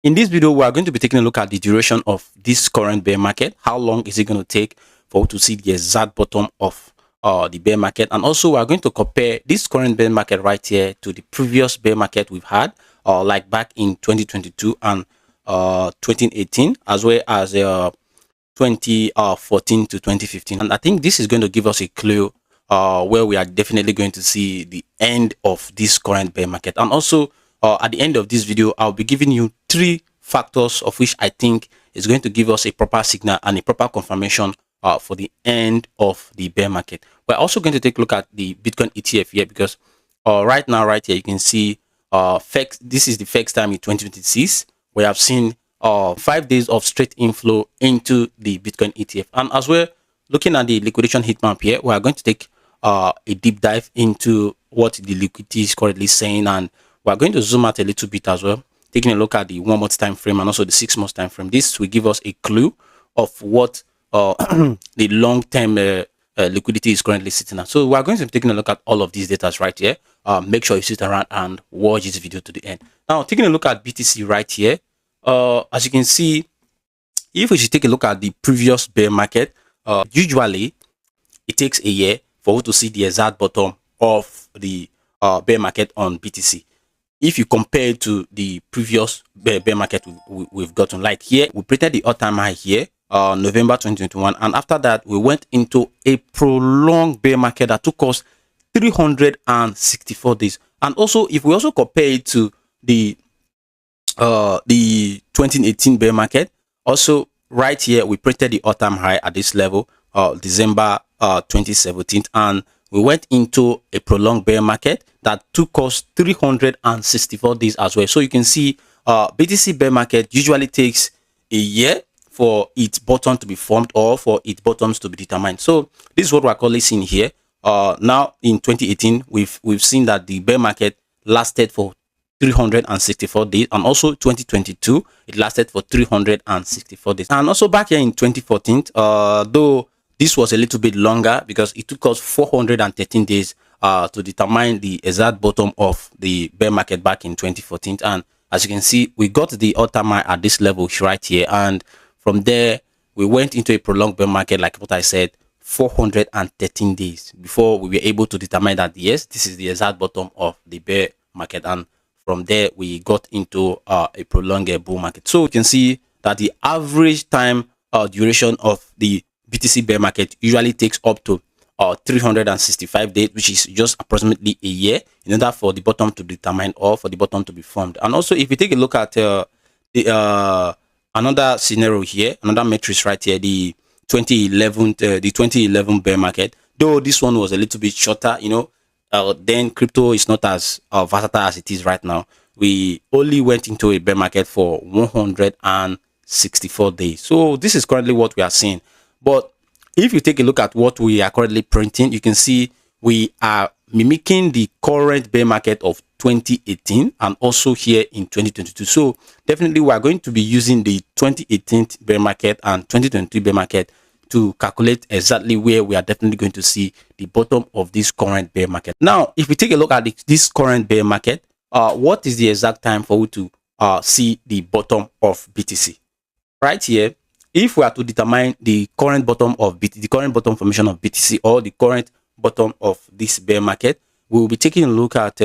In this video, we are going to be taking a look at the duration of this current bear market. How long is it going to take for us to see the exact bottom of the bear market? And also, we are going to compare this current bear market right here to the previous bear market we've had, like back in 2022 and 2018, as well as 2014 to 2015. And I think this is going to give us a clue where we are definitely going to see the end of this current bear market. And also, at the end of this video, I'll be giving you 3 factors of which I think is going to give us a proper signal and a proper confirmation for the end of the bear market. We're also going to take a look at the Bitcoin ETF here because right now, right here, you can see this is the first time in 2026 we have seen 5 days of straight inflow into the Bitcoin ETF. And as well, looking at the liquidation heat map here, we are going to take a deep dive into what the liquidity is currently saying, and we're going to zoom out a little bit as well, taking a look at the 1 month time frame and also the 6 month time frame. This will give us a clue of what the long-term liquidity is currently sitting at. So we're going to be taking a look at all of these data right here. Make sure you sit around and watch this video to the end. Now, taking a look at BTC right here, as you can see, if we should take a look at the previous bear market, usually it takes a year for you to see the exact bottom of the bear market on BTC. If you compare it to the previous bear market we've gotten, like here, we printed the all-time high here, November 2021, and after that, we went into a prolonged bear market that took us 364 days. And also, if we also compare it to the 2018 bear market, also right here, we printed the all-time high at this level, December 2017, and we went into a prolonged bear market that took us 364 days as well. So you can see BTC bear market usually takes a year for its bottom to be formed or for its bottoms to be determined. So this is what we're currently seeing here. Now in 2018, we've seen that the bear market lasted for 364 days, and also 2022 it lasted for 364 days, and also back here in 2014, though this was a little bit longer because it took us 413 days to determine the exact bottom of the bear market back in 2014. And as you can see, we got the all-time high at this level right here, and from there we went into a prolonged bear market, like what I said, 413 days before we were able to determine that yes, this is the exact bottom of the bear market. And from there we got into a prolonged bull market. So you can see that the average time duration of the BTC bear market usually takes up to 365 days, which is just approximately a year, in order for the bottom to determine or for the bottom to be formed. And also, if you take a look at another scenario here, another matrix right here, the 2011 bear market, though this one was a little bit shorter, you know, then crypto is not as versatile as it is right now. We only went into a bear market for 164 days. So this is currently what we are seeing. But if you take a look at what we are currently printing, you can see we are mimicking the current bear market of 2018 and also here in 2022. So definitely we are going to be using the 2018 bear market and 2022 bear market to calculate exactly where we are definitely going to see the bottom of this current bear market. Now, if we take a look at this current bear market, what is the exact time for you to see the bottom of BTC? Right here, if we are to determine the current bottom of BTC, the current bottom formation of BTC, or the current bottom of this bear market, we will be taking a look at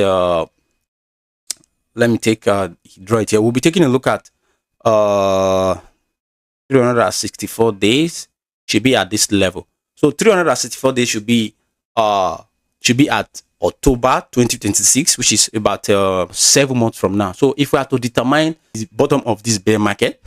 let me take draw it here. We'll be taking a look at 364 days should be at this level. So 364 days should be at October 2026, which is about 7 months from now. So if we are to determine the bottom of this bear market,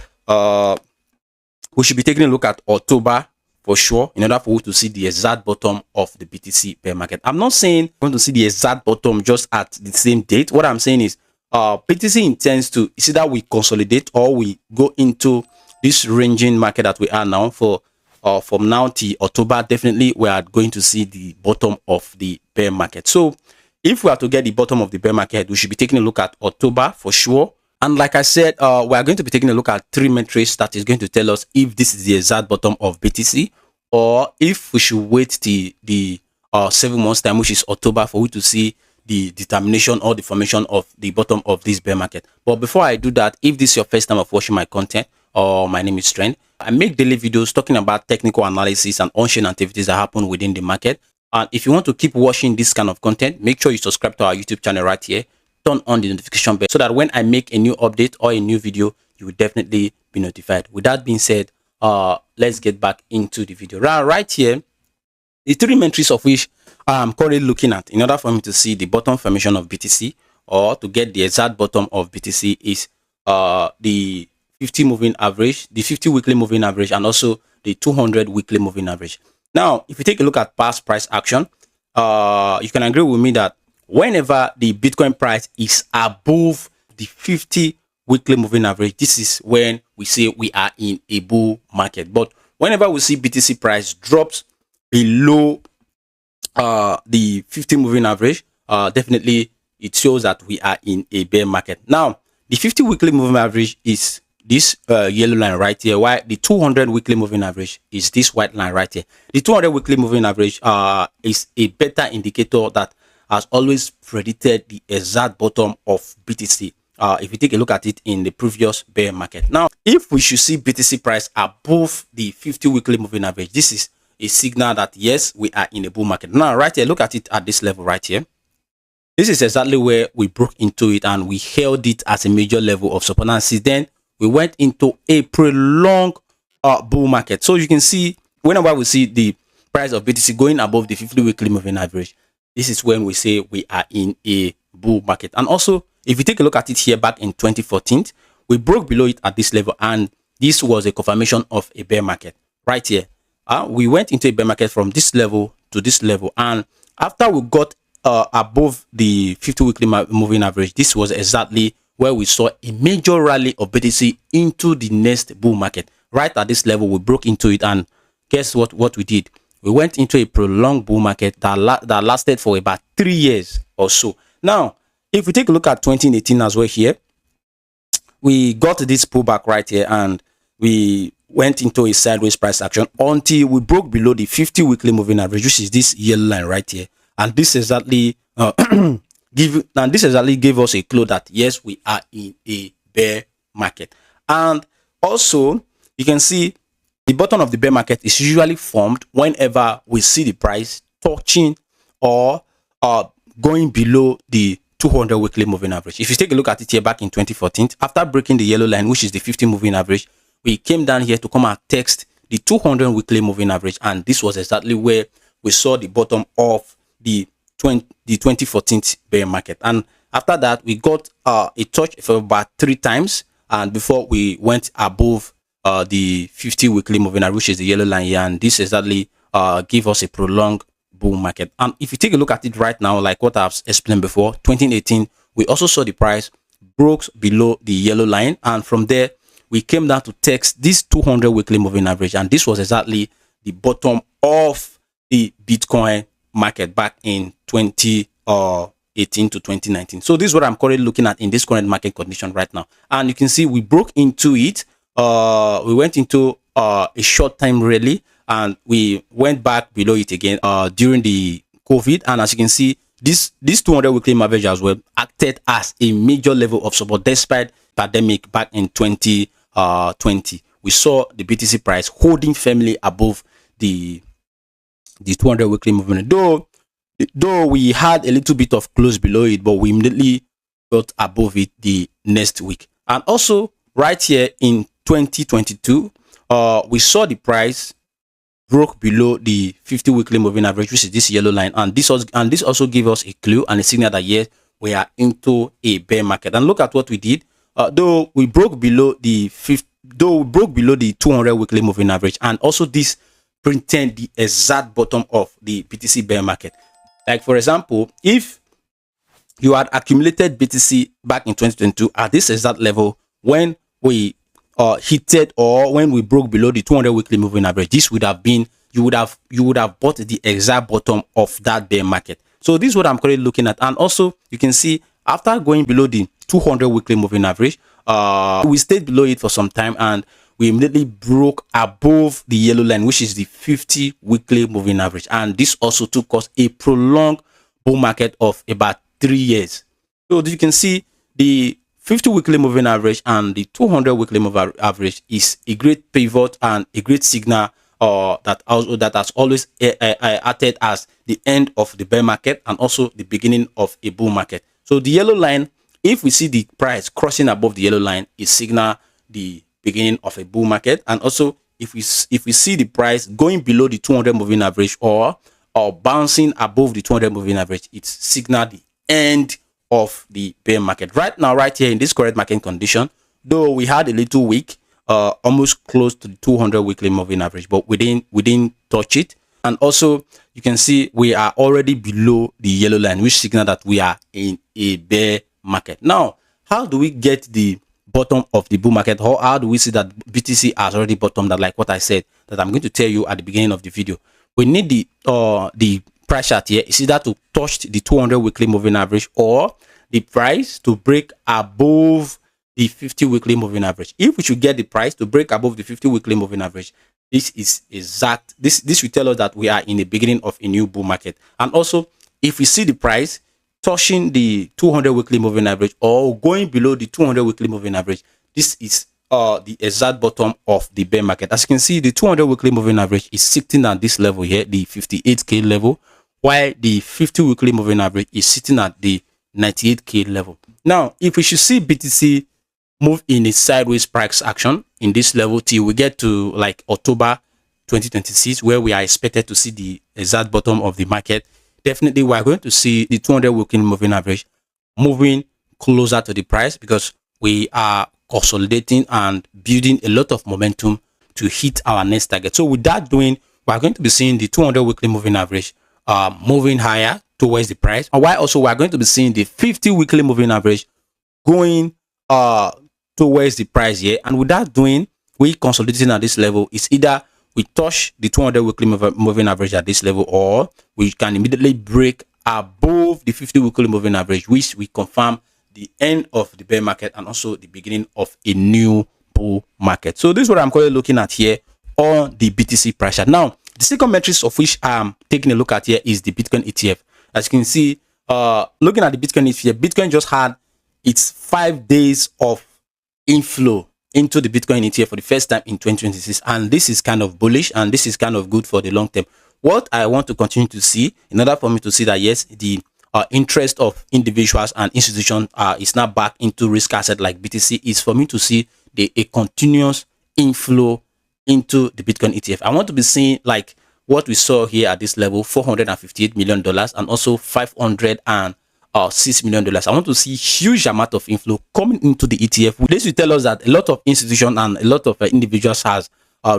we should be taking a look at October for sure, in order for you to see the exact bottom of the BTC bear market. I'm not saying we're going to see the exact bottom just at the same date. What I'm saying is BTC intends to, it's either we consolidate or we go into this ranging market that we are now for from now till October. Definitely we are going to see the bottom of the bear market. So if we are to get the bottom of the bear market, we should be taking a look at October for sure. And like I said, we are going to be taking a look at 3 metrics that is going to tell us if this is the exact bottom of BTC, or if we should wait till the 7 months time, which is October, for we to see the determination or the formation of the bottom of this bear market. But before I do that, if this is your first time of watching my content, or my name is Trend, I make daily videos talking about technical analysis and on-chain activities that happen within the market. And if you want to keep watching this kind of content, make sure you subscribe to our YouTube channel right here. Turn on the notification bell so that when I make a new update or a new video, you will definitely be notified. With that being said, let's get back into the video. Right here, the three matrices of which I'm currently looking at in order for me to see the bottom formation of BTC or to get the exact bottom of BTC is the 50 moving average, the 50 weekly moving average, and also the 200 weekly moving average. Now, if you take a look at past price action, you can agree with me that whenever the Bitcoin price is above the 50 weekly moving average, this is when we say we are in a bull market. But whenever we see BTC price drops below the 50 moving average, definitely it shows that we are in a bear market. Now, the 50 weekly moving average is this yellow line right here, while the 200 weekly moving average is this white line right here. The 200 weekly moving average is a better indicator that has always predicted the exact bottom of BTC. If you take a look at it in the previous bear market. Now, if we should see BTC price above the 50 weekly moving average, this is a signal that yes, we are in a bull market. Now, right here, look at it at this level right here. This is exactly where we broke into it and we held it as a major level of support. And since then, we went into a prolonged bull market. So you can see whenever we see the price of BTC going above the 50 weekly moving average, this is when we say we are in a bull market. And also, if you take a look at it here back in 2014, we broke below it at this level, and this was a confirmation of a bear market right here. We went into a bear market from this level to this level, and after we got above the 50 weekly moving average, this was exactly where we saw a major rally of BTC into the next bull market. Right at this level, we broke into it, and guess what we did? We went into a prolonged bull market that lasted for about 3 years or so. Now, if we take a look at 2018 as well here, we got this pullback right here, and we went into a sideways price action until we broke below the 50 weekly moving average, which is this yellow line right here. And this exactly gave us a clue that yes, we are in a bear market. And also, you can see the bottom of the bear market is usually formed whenever we see the price touching or going below the 200 weekly moving average. If you take a look at it here back in 2014, after breaking the yellow line, which is the 50 moving average, we came down here to come and test the 200 weekly moving average, and this was exactly where we saw the bottom of the 2014 bear market. And after that, we got a touch for about 3 times, and before we went above the 50 weekly moving average, which is the yellow line here, and this exactly gave us a prolonged bull market. And if you take a look at it right now, like what I've explained before, 2018, we also saw the price broke below the yellow line, and from there we came down to test this 200 weekly moving average, and this was exactly the bottom of the Bitcoin market back in 2018 to 2019. So this is what I'm currently looking at in this current market condition right now, and you can see we broke into it. We went into a short time rally, and we went back below it again during the COVID. And as you can see, this 200 weekly average as well acted as a major level of support despite pandemic back in 2020. We saw the BTC price holding firmly above the 200 weekly movement, though we had a little bit of close below it, but we immediately got above it the next week. And also right here in 2022, we saw the price broke below the 50 weekly moving average, which is this yellow line, and this also gave us a clue and a signal that yes, we are into a bear market. And look at what we did. Though we broke below the 200 weekly moving average, and also this printed the exact bottom of the BTC bear market. Like for example, if you had accumulated BTC back in 2022 at this exact level, when we hit or when we broke below the 200 weekly moving average, this would have been, you would have bought the exact bottom of that bear market. So this is what I'm currently looking at. And also you can see after going below the 200 weekly moving average, we stayed below it for some time, and we immediately broke above the yellow line, which is the 50 weekly moving average, and this also took us a prolonged bull market of about 3 years. So you can see the 50 weekly moving average and the 200 weekly moving average is a great pivot and a great signal that has always acted as the end of the bear market and also the beginning of a bull market. So the yellow line, if we see the price crossing above the yellow line, it signal the beginning of a bull market. And also if we see the price going below the 200 moving average or bouncing above the 200 moving average, it signal the end of the bear market. Right now, right here in this current market condition, though we had a little weak, almost close to the 200 weekly moving average, but we didn't touch it. And also you can see we are already below the yellow line, which signal that we are in a bear market. Now, how do we get the bottom of the bull market? Or how do we see that BTC has already bottomed out, like what I said that I'm going to tell you at the beginning of the video? We need the price chart here is either to touch the 200 weekly moving average or the price to break above the 50 weekly moving average. If we should get the price to break above the 50 weekly moving average, this will tell us that we are in the beginning of a new bull market. And also if we see the price touching the 200 weekly moving average or going below the 200 weekly moving average, this is the exact bottom of the bear market. As you can see, the 200 weekly moving average is sitting at this level here, the 58k level, while the 50 weekly moving average is sitting at the 98k level. Now, if we should see BTC move in a sideways price action in this level till we get to like October 2026, where we are expected to see the exact bottom of the market, definitely we are going to see the 200 weekly moving average moving closer to the price, because we are consolidating and building a lot of momentum to hit our next target. So with that doing, we are going to be seeing the 200 weekly moving average moving higher towards the price, and while also we are going to be seeing the 50 weekly moving average going towards the price here. And with that doing, we consolidating at this level is either we touch the 200 weekly moving average at this level, or we can immediately break above the 50 weekly moving average, which we confirm the end of the bear market and also the beginning of a new bull market. So this is what I'm currently looking at here on the BTC price chart. Now, the second metrics of which I'm taking a look at here is the Bitcoin ETF. As you can see, looking at the Bitcoin ETF, Bitcoin just had its 5 days of inflow into the Bitcoin ETF for the first time in 2026, and this is kind of bullish and this is kind of good for the long term. What I want to continue to see, in order for me to see that yes, the interest of individuals and institutions is now back into risk asset like BTC, is for me to see a continuous inflow into the Bitcoin ETF. I want to be seeing like what we saw here at this level, $458 million and also $506 million. I want to see huge amount of inflow coming into the ETF. This will tell us that a lot of institutions and a lot of individuals has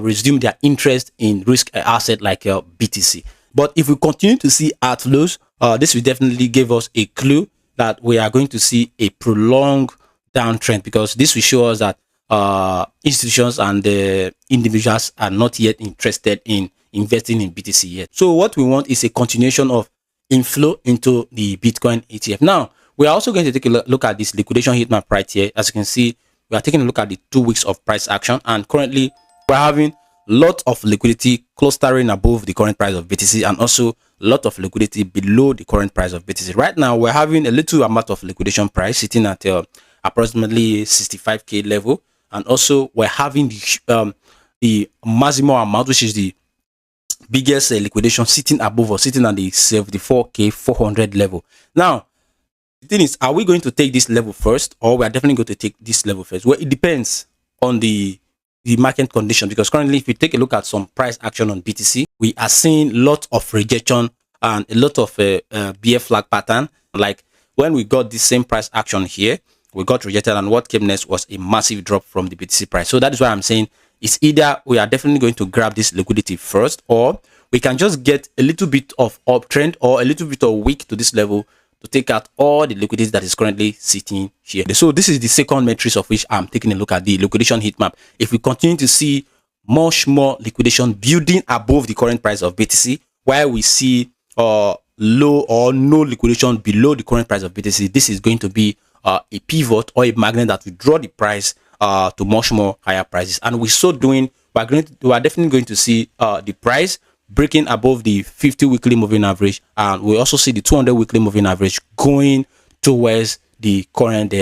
resumed their interest in risk asset like BTC. But if we continue to see outflows, this will definitely give us a clue that we are going to see a prolonged downtrend, because this will show us that institutions and individuals are not yet interested in investing in BTC yet. So what we want is a continuation of inflow into the Bitcoin ETF. Now, we are also going to take a look at this liquidation heat map right here. As you can see, we are taking a look at the 2 weeks of price action, and currently we're having lot of liquidity clustering above the current price of BTC and also a lot of liquidity below the current price of BTC. Right now, we're having a little amount of liquidation price sitting at approximately 65k level, and also we're having the maximum amount, which is the biggest liquidation, sitting above or sitting at the 74k 400 level. Now, the thing is, are we going to take this level first, or we are definitely going to take this level first? Well, it depends on the market condition, because currently if you take a look at some price action on BTC, we are seeing lots of rejection and a lot of bear flag pattern. Like when we got the same price action here, we got rejected, and what came next was a massive drop from the BTC price. So that is why I'm saying it's either we are definitely going to grab this liquidity first, or we can just get a little bit of uptrend or a little bit of wick to this level to take out all the liquidity that is currently sitting here. So this is the second metrics of which I'm taking a look at, the liquidation heat map. If we continue to see much more liquidation building above the current price of BTC, while we see low or no liquidation below the current price of BTC, this is going to be a pivot or a magnet that will draw the price to much more higher prices. And we're so doing, we are definitely going to see the price breaking above the 50 weekly moving average, and we also see the 200 weekly moving average going towards the current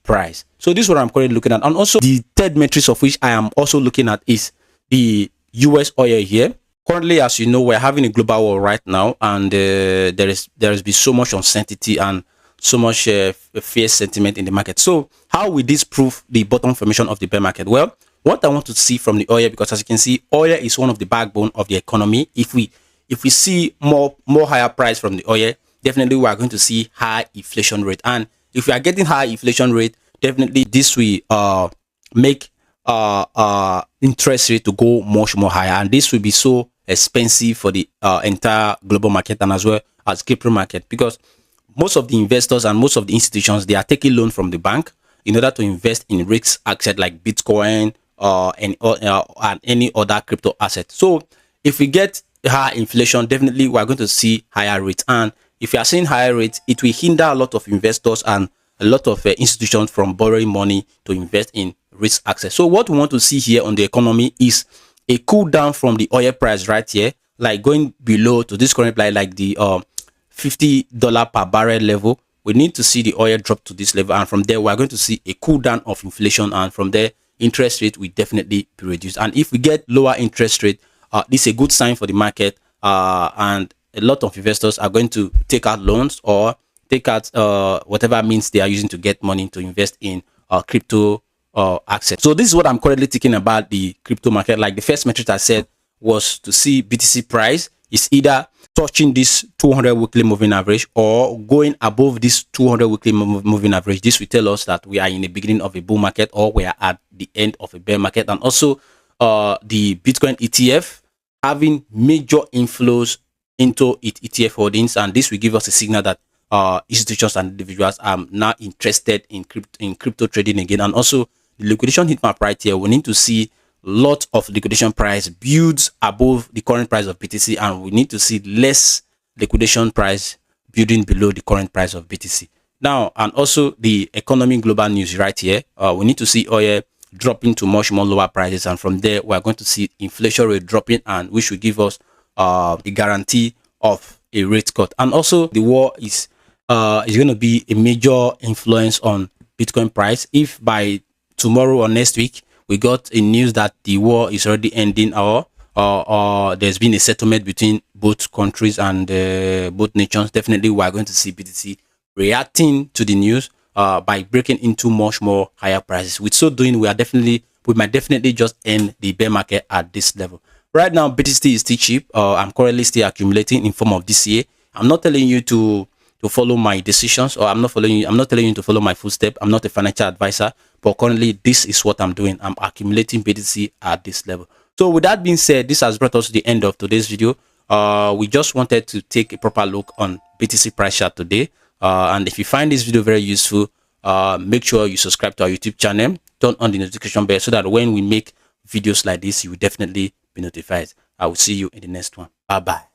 price. So this is what I'm currently looking at. And also the third metrics of which I am also looking at is the US oil here. Currently, as you know, we're having a global war right now, and there has been so much uncertainty and so much fear sentiment in the market. So how will this prove the bottom formation of the bear market? Well, what I want to see from the oil, because as you can see, oil is one of the backbone of the economy. If we see more higher price from the oil, definitely we are going to see high inflation rate. And if we are getting high inflation rate, definitely this will make interest rate to go much more higher, and this will be so expensive for the entire global market and as well as crypto market, because most of the investors and most of the institutions, they are taking loan from the bank in order to invest in risk asset like Bitcoin and any other crypto asset. So if we get high inflation, definitely we are going to see higher rates, and if you are seeing higher rates, it will hinder a lot of investors and a lot of institutions from borrowing money to invest in risk access. So what we want to see here on the economy is a cool down from the oil price right here, like going below to this current price, like the $50 per barrel level. We need to see the oil drop to this level, and from there we are going to see a cool down of inflation, and from there interest rate will definitely be reduced. And if we get lower interest rate, this is a good sign for the market, and a lot of investors are going to take out loans or take out whatever means they are using to get money to invest in crypto access. So this is what I'm currently thinking about the crypto market. Like the first metric I said was to see BTC price is either touching this 200 weekly moving average or going above this 200 weekly moving average. This will tell us that we are in the beginning of a bull market or we are at the end of a bear market. And also the Bitcoin ETF having major inflows into its ETF holdings, and this will give us a signal that institutions and individuals are now interested in crypto trading again. And also the liquidation heat map right here, we need to see lot of liquidation price builds above the current price of BTC, and we need to see less liquidation price building below the current price of BTC. Now, and also the economy global news right here, we need to see oil dropping to much more lower prices, and from there we are going to see inflation rate dropping, and which will give us the guarantee of a rate cut. And also the war is going to be a major influence on Bitcoin price. If by tomorrow or next week we got a news that the war is already ending, or there's been a settlement between both countries and both nations, definitely we are going to see BTC reacting to the news by breaking into much more higher prices. With so doing, we might definitely just end the bear market at this level. Right now, BTC is still cheap. I'm currently still accumulating in form of DCA. I'm not telling you to follow my decisions, or I'm not telling you to follow my footsteps. I'm not a financial advisor, but currently this is what I'm doing. I'm accumulating BTC at this level. So with that being said, this has brought us to the end of today's video. We just wanted to take a proper look on BTC price chart today. And if you find this video very useful, make sure you subscribe to our YouTube channel, turn on the notification bell so that when we make videos like this, you will definitely be notified. I will see you in the next one. Bye bye.